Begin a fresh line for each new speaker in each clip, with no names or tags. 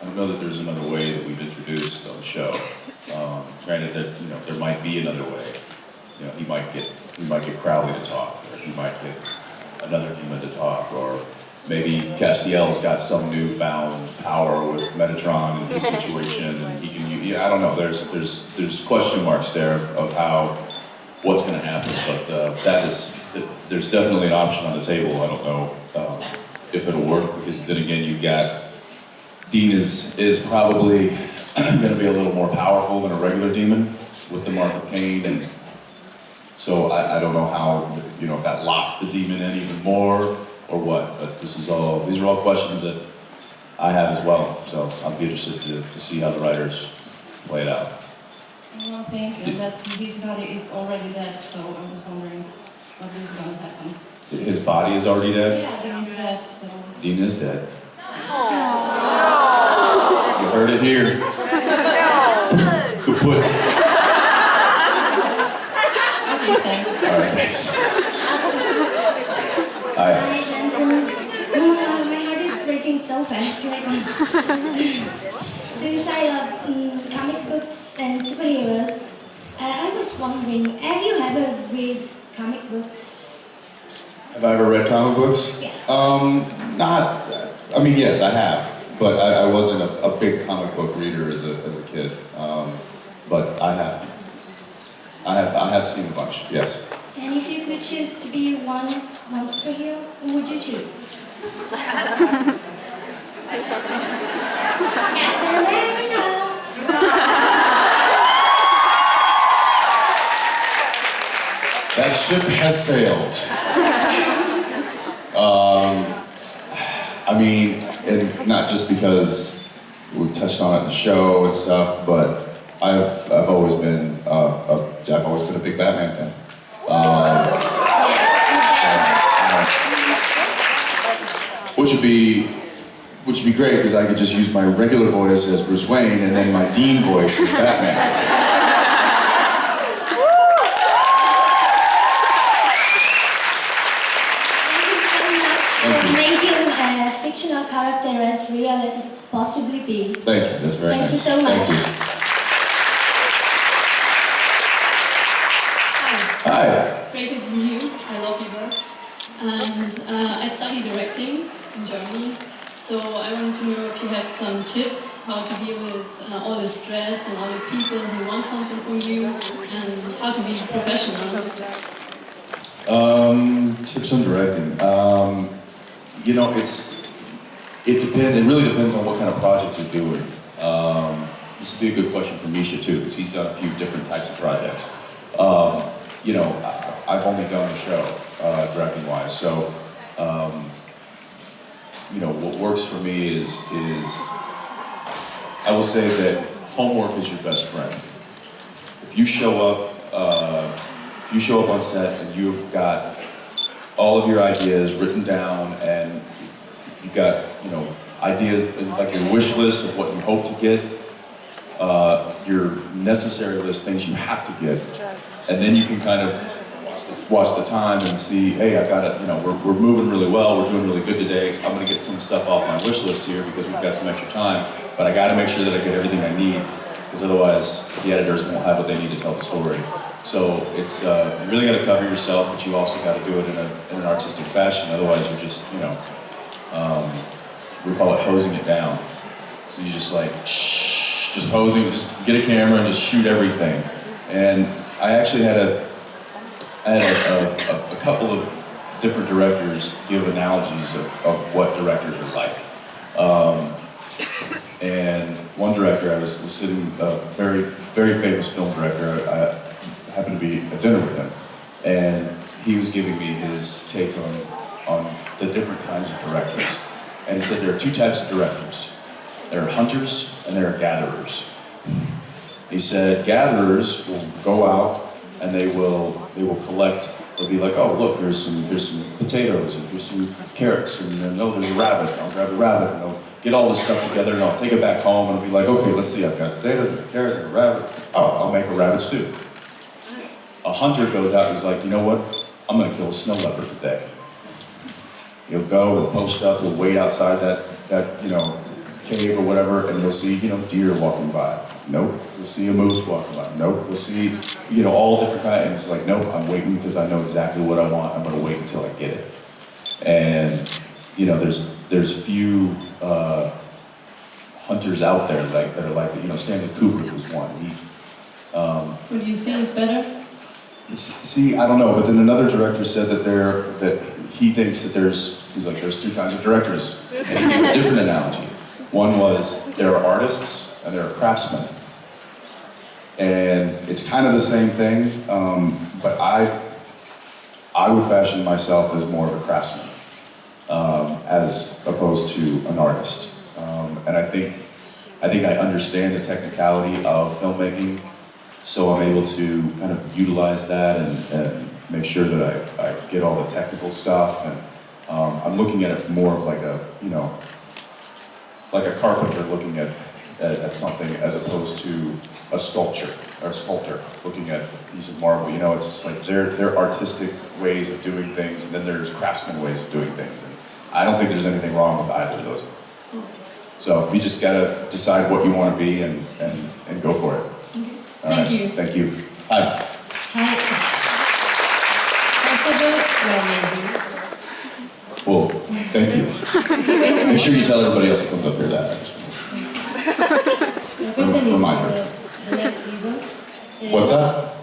don't know that there's another way that we've introduced on the show. Granted that, you know, there might be another way. You know, he might get Crowley to talk, or he might get another demon to talk, or maybe Castiel's got some newfound power with Metatron in his situation, and he can. I don't know. There's question marks there of what's going to happen, but there's definitely an option on the table. I don't know if it'll work, because then again, you've got Dean is probably going to be a little more powerful than a regular demon with the Mark of Cain, and so I don't know how, you know, if that locks the demon in even more or what. But these are all questions that I have as well. So I'll be interested to see how the writers play it out.
I think that his body is already dead, so I was wondering what is going to happen.
His body is already dead?
Yeah, Dean is dead, so...
Dean is dead. You heard it here. Good put.
Okay, thanks.
All right, thanks.
Hi, Jensen. Oh my God, my heart is racing so fast right now. Since I love comic books and superheroes, I was wondering, have you ever read comic books?
Have I ever read comic books?
Yes.
I mean, yes, I have, but I wasn't a big comic book reader as a kid. But I have seen a bunch, yes.
And if you could choose to be one superhero, who would you choose? Captain America!
That ship has sailed. I mean, and not just because we touched on it in the show and stuff, but I've always been a big Batman fan. Which would be great, because I could just use my regular voice as Bruce Wayne and then my Dean voice as Batman.
Making a fictional character as real as it possibly be.
Thank you, that's very nice.
Thank you so much.
Hi.
Great to meet you. I love your work. And I study directing in Germany. So I wanted to know if you have some tips how to deal with all the stress and all the people who want something from you, and how to be professional.
Tips on directing. You know, it depends. It really depends on what kind of project you're doing. This would be a good question for Misha too, because he's done a few different types of projects. You know, I've only done a show, directing-wise, so you know, what works for me is I will say that homework is your best friend. If you show up on set and you've got all of your ideas written down, and you've got, you know, ideas like your wish list of what you hope to get, your necessary list, things you have to get, and then you can kind of watch the time and see, hey, I got it, you know, we're moving really well, we're doing really good today, I'm gonna get some stuff off my wish list here because we've got some extra time, but I gotta make sure that I get everything I need, because otherwise the editors won't have what they need to tell the story. So it's, you really gotta cover yourself, but you also gotta do it in an artistic fashion, otherwise you're just, you know, we call it hosing it down. So you just like, just hosing, just get a camera and just shoot everything. And I actually had a couple of different directors give analogies of what directors are like. And one director, I was sitting, a very, very famous film director, I happened to be at dinner with him, and he was giving me his take on the different kinds of directors. And he said there are two types of directors. There are hunters and there are gatherers. He said gatherers will go out and they will collect. They'll be like, oh look, there's some potatoes and there's some carrots, and then oh, there's a rabbit. I'll grab a rabbit, and I'll get all this stuff together and I'll take it back home and I'll be like, okay, let's see, I've got potatoes and carrots and a rabbit. Oh, I'll make a rabbit stew. A hunter goes out and he's like, you know what? I'm gonna kill a snow leopard today. He'll go, he'll post up, he'll wait outside that cave or whatever, and you'll see, deer walking by. Nope. You'll see a moose walking by. Nope. You'll see, all different kinds. And it's like, nope, I'm waiting because I know exactly what I want. I'm going to wait until I get it. And, there's few hunters out there that are like, Stanley Kubrick was one.
What do you see is better?
See, I don't know, but then another director said that he thinks that there's two kinds of directors, and he gave a different analogy. One was, there are artists and there are craftsmen. And it's kind of the same thing, but I would fashion myself as more of a craftsman, as opposed to an artist. And I think I understand the technicality of filmmaking, so I'm able to kind of utilize that and make sure that I get all the technical stuff. And I'm looking at it more of like a carpenter looking at something as opposed to a sculptor looking at a piece of marble. It's just like they're artistic ways of doing things, and then there's craftsman ways of doing things. And I don't think there's anything wrong with either of those. So you just gotta decide what you want to be and go for it.
Thank you.
Thank you. Hi.
Hi. First of all, you're amazing.
Well, thank you. Make sure you tell everybody else that comes up here that.
My question is
Reminder.
the next season.
What's that?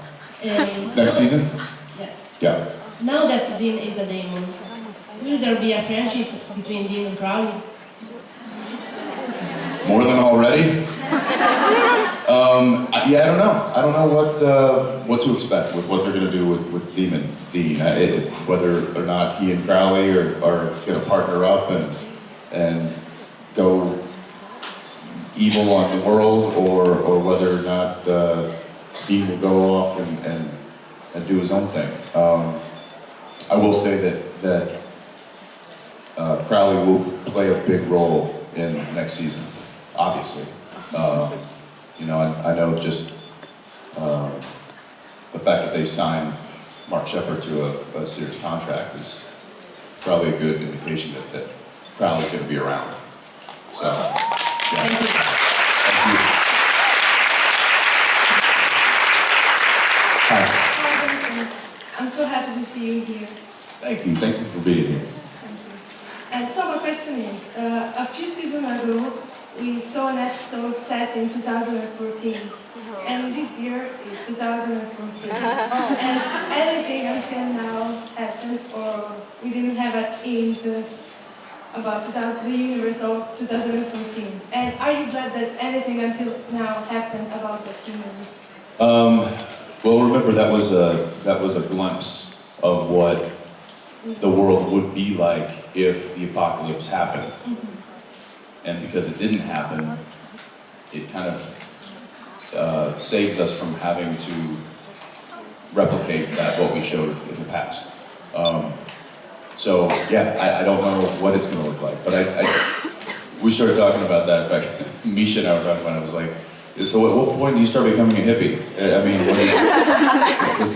Next season?
Yes.
Yeah.
Now that Dean is a demon, will there be a friendship between Dean and Crowley?
More than already? Yeah, I don't know. I don't know what to expect with what they're going to do with Dean. Whether or not he and Crowley are going to partner up and go evil on the world, or whether or not Dean will go off and do his own thing. I will say that Crowley will play a big role in next season, obviously. I know just the fact that they signed Mark Shepard to a series contract is probably a good indication that Crowley's going to be around. So, yeah.
Thank you.
Thank you. Hi.
Hi, Jensen. I'm so happy to see you here.
Thank you. Thank you for being here.
Thank you. And so my question is, a few seasons ago, we saw an episode set in 2014. And this year is 2014. And anything until now happened, or we didn't have a hint about the universe of 2014. And are you glad that anything until now happened about that universe?
Well, remember that was a glimpse of what the world would be like if the apocalypse happened. And because it didn't happen, it kind of saves us from having to replicate what we showed in the past. So yeah, I don't know what it's going to look like, but we started talking about that. In fact, Misha and I were talking about it. I was like, so at what point do you start becoming a hippie? I mean, because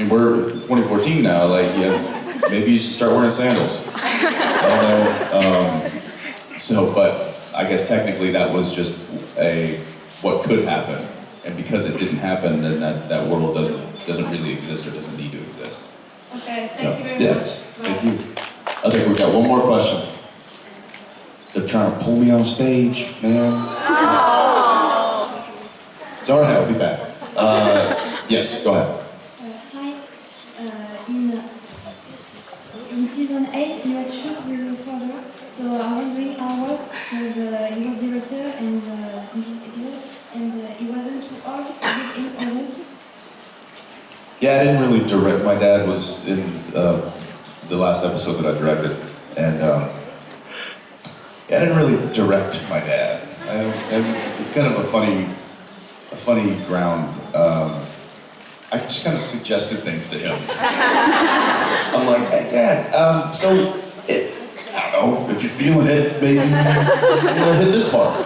we're 2014 now. Like, yeah, maybe you should start wearing sandals. I don't know. But I guess technically that was just what could happen, and because it didn't happen, then that world doesn't really exist or doesn't need to exist.
Okay, thank you very much.
Thank you. I think we've got one more question. They're trying to pull me on stage, man. It's all right, I'll be back. Yes, go ahead.
Hi. In season 8, you had shoot with your father. So I'm wondering how was, because he was director and in this episode, and it wasn't too hard to give him a role.
Yeah, I didn't really direct. My dad was in the last episode that I directed, and I didn't really direct my dad. It's kind of a funny ground. I just kind of suggested things to him. I'm like, hey, Dad, I don't know, if you're feeling it, maybe you want to hit this part.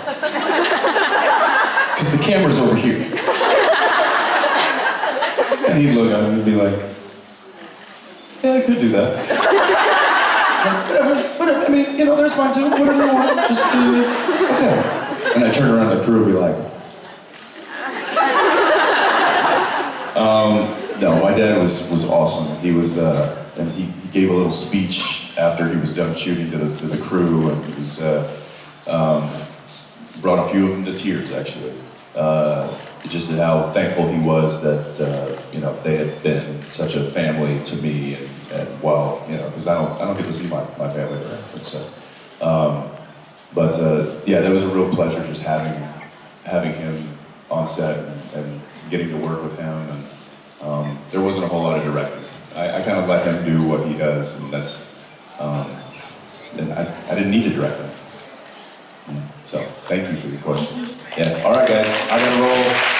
Because the camera's over here. And he'd look at me and be like, yeah, I could do that. Like, whatever. whatever, I mean, you know, that's fine too, whatever you want, just okay. And I turn around to the crew and be like, no, my dad was awesome. He was, and he gave a little speech after he was done shooting to the crew, and he was, brought a few of them to tears, actually. Just how thankful he was that, you know, they had been such a family to me, and while, you know, because I don't get to see my family very often, so. Yeah, that was a real pleasure just having him on set and getting to work with him, and there wasn't a whole lot of directing. I kind of let him do what he does, and that's, and I didn't need to direct him. So, thank you for your question. Yeah, all right guys, I gotta roll.